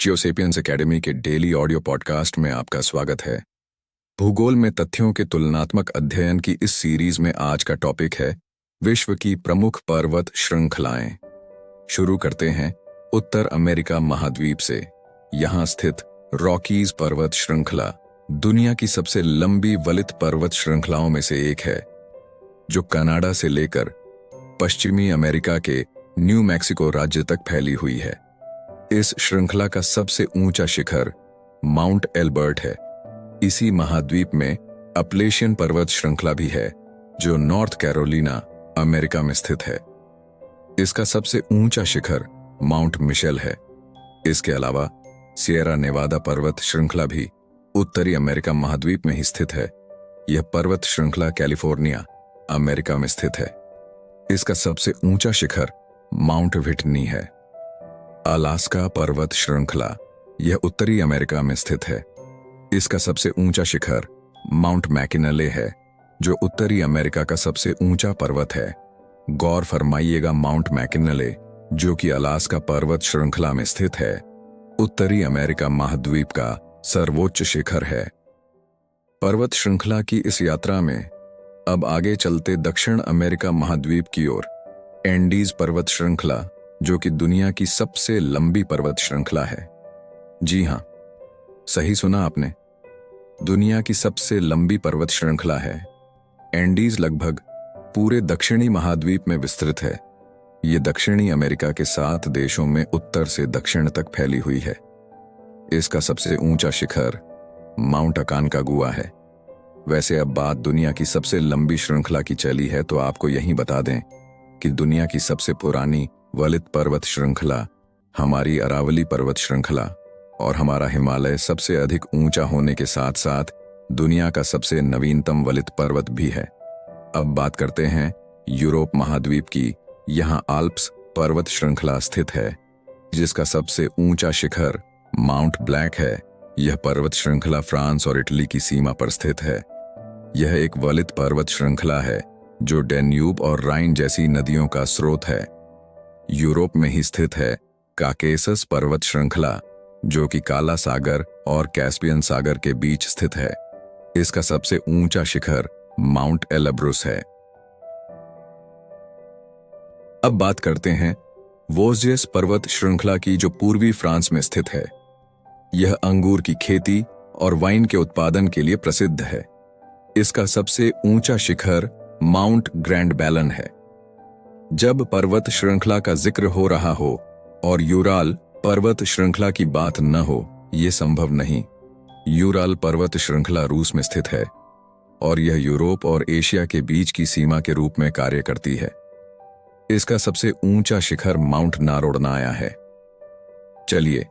जियोसेपियंस academy के daily audio podcast में आपका स्वागत है। भूगोल में तथ्यों के तुलनात्मक अध्ययन की इस सीरीज में आज का टॉपिक है विश्व की प्रमुख पर्वत श्रृंखलाएं। शुरू करते हैं उत्तर अमेरिका महाद्वीप से। यहाँ स्थित रॉकीज पर्वत श्रृंखला दुनिया की सबसे लंबी वलित पर्वत श्रृंखलाओं में से एक है, जो कनाडा से लेकर पश्चिमी अमेरिका के न्यू मैक्सिको राज्य तक फैली हुई है। इस श्रृंखला का सबसे ऊंचा शिखर माउंट एल्बर्ट है। इसी महाद्वीप में अपलेशियन पर्वत श्रृंखला भी है, जो नॉर्थ कैरोलिना अमेरिका में स्थित है। इसका सबसे ऊंचा शिखर माउंट मिशेल है। इसके अलावा सिएरा नेवादा पर्वत श्रृंखला भी उत्तरी अमेरिका महाद्वीप में ही स्थित है। यह पर्वत श्रृंखला कैलिफोर्निया अमेरिका में स्थित है। इसका सबसे ऊंचा शिखर माउंट व्हिटनी है। अलास्का पर्वत श्रृंखला यह उत्तरी अमेरिका में स्थित है। इसका सबसे ऊंचा शिखर माउंट मैकिनले है, जो उत्तरी अमेरिका का सबसे ऊंचा पर्वत है। गौर फरमाइएगा, माउंट मैकिनले, जो कि अलास्का पर्वत श्रृंखला में स्थित है, उत्तरी अमेरिका महाद्वीप का सर्वोच्च शिखर है। पर्वत श्रृंखला की इस यात्रा में अब आगे चलते दक्षिण अमेरिका महाद्वीप की ओर। एंडीज पर्वत श्रृंखला, जो कि दुनिया की सबसे लंबी पर्वत श्रृंखला है। जी हां, सही सुना आपने, दुनिया की सबसे लंबी पर्वत श्रृंखला है। एंडीज लगभग पूरे दक्षिणी महाद्वीप में विस्तृत है। ये दक्षिणी अमेरिका के 7 देशों में उत्तर से दक्षिण तक फैली हुई है। इसका सबसे ऊंचा शिखर माउंट अकानकागुआ है। वैसे अब बात दुनिया की सबसे लंबी श्रृंखला की चली है, तो आपको यही बता दें कि दुनिया की सबसे पुरानी वलित पर्वत श्रृंखला हमारी अरावली पर्वत श्रृंखला और हमारा हिमालय सबसे अधिक ऊंचा होने के साथ साथ दुनिया का सबसे नवीनतम वलित पर्वत भी है। अब बात करते हैं यूरोप महाद्वीप की। यहाँ आल्प्स पर्वत श्रृंखला स्थित है, जिसका सबसे ऊंचा शिखर माउंट ब्लैक है। यह पर्वत श्रृंखला फ्रांस और इटली की सीमा पर स्थित है। यह एक वलित पर्वत श्रृंखला है, जो डेन्यूब और राइन जैसी नदियों का स्रोत है। यूरोप में ही स्थित है काकेसस पर्वत श्रृंखला, जो कि काला सागर और कैस्पियन सागर के बीच स्थित है। इसका सबसे ऊंचा शिखर माउंट एलेब्रुस है। अब बात करते हैं वोस्जियस पर्वत श्रृंखला की, जो पूर्वी फ्रांस में स्थित है। यह अंगूर की खेती और वाइन के उत्पादन के लिए प्रसिद्ध है। इसका सबसे ऊंचा शिखर माउंट ग्रैंड बैलन है। जब पर्वत श्रृंखला का जिक्र हो रहा हो और यूराल पर्वत श्रृंखला की बात न हो, यह संभव नहीं। यूराल पर्वत श्रृंखला रूस में स्थित है और यह यूरोप और एशिया के बीच की सीमा के रूप में कार्य करती है। इसका सबसे ऊंचा शिखर माउंट नारोडनाया है। चलिए,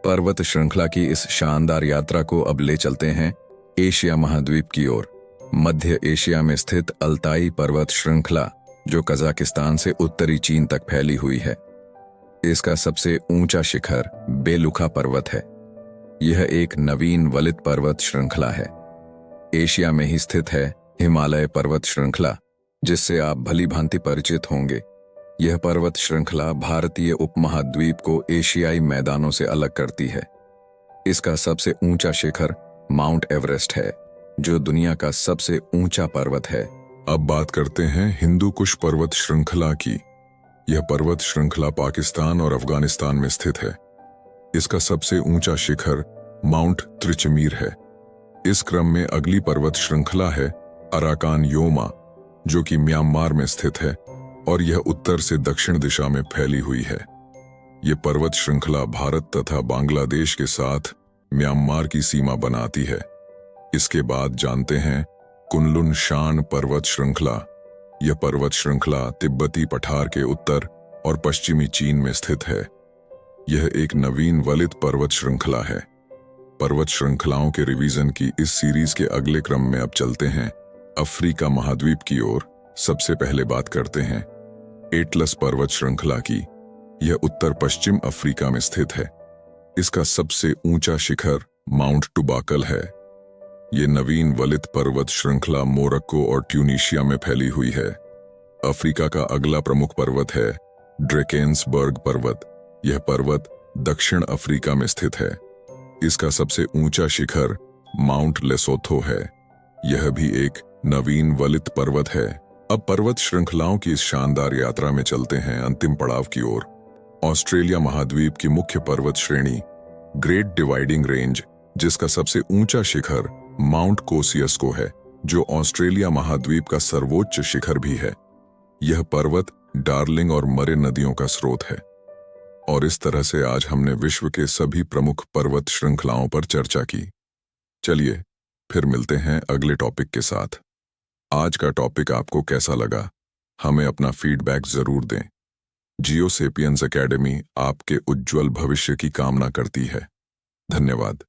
पर्वत श्रृंखला की इस शानदार यात्रा को अब ले चलते हैं एशिया महाद्वीप की ओर। मध्य एशिया में स्थित अल्ताई पर्वत श्रृंखला, जो कजाकिस्तान से उत्तरी चीन तक फैली हुई है। इसका सबसे ऊंचा शिखर बेलुखा पर्वत है। यह एक नवीन वलित पर्वत श्रृंखला है। एशिया में ही स्थित है हिमालय पर्वत श्रृंखला, जिससे आप भली भांति परिचित होंगे। यह पर्वत श्रृंखला भारतीय उपमहाद्वीप को एशियाई मैदानों से अलग करती है। इसका सबसे ऊंचा शिखर माउंट एवरेस्ट है, जो दुनिया का सबसे ऊंचा पर्वत है। अब बात करते हैं हिंदू कुश पर्वत श्रृंखला की। यह पर्वत श्रृंखला पाकिस्तान और अफगानिस्तान में स्थित है। इसका सबसे ऊंचा शिखर माउंट त्रिचमीर है। इस क्रम में अगली पर्वत श्रृंखला है अराकान योमा, जो कि म्यांमार में स्थित है और यह उत्तर से दक्षिण दिशा में फैली हुई है। यह पर्वत श्रृंखला भारत तथा बांग्लादेश के साथ म्यांमार की सीमा बनाती है। इसके बाद जानते हैं कुनलुन शान पर्वत श्रृंखला। यह पर्वत श्रृंखला तिब्बती पठार के उत्तर और पश्चिमी चीन में स्थित है। यह एक नवीन वलित पर्वत श्रृंखला है। पर्वत श्रृंखलाओं के रिवीजन की इस सीरीज के अगले क्रम में अब चलते हैं अफ्रीका महाद्वीप की ओर। सबसे पहले बात करते हैं एटलस पर्वत श्रृंखला की। यह उत्तर पश्चिम अफ्रीका में स्थित है। इसका सबसे ऊंचा शिखर माउंट टुबाकल है। ये नवीन वलित पर्वत श्रृंखला मोरक्को और ट्यूनीशिया में फैली हुई है। अफ्रीका का अगला प्रमुख पर्वत है ड्रेकेंसबर्ग पर्वत। यह पर्वत दक्षिण अफ्रीका में स्थित है। इसका सबसे ऊंचा शिखर माउंट लेसोथो है। यह भी एक नवीन वलित पर्वत है। अब पर्वत श्रृंखलाओं की इस शानदार यात्रा में चलते हैं अंतिम पड़ाव की ओर। ऑस्ट्रेलिया महाद्वीप की मुख्य पर्वत श्रेणी ग्रेट डिवाइडिंग रेंज, जिसका सबसे ऊंचा शिखर माउंट कोसियस्को है, जो ऑस्ट्रेलिया महाद्वीप का सर्वोच्च शिखर भी है। यह पर्वत डार्लिंग और मरे नदियों का स्रोत है। और इस तरह से आज हमने विश्व के सभी प्रमुख पर्वत श्रृंखलाओं पर चर्चा की। चलिए फिर मिलते हैं अगले टॉपिक के साथ। आज का टॉपिक आपको कैसा लगा? हमें अपना फीडबैक जरूर दें। जियो सेपियंस एकेडमी आपके उज्जवल भविष्य की कामना करती है। धन्यवाद।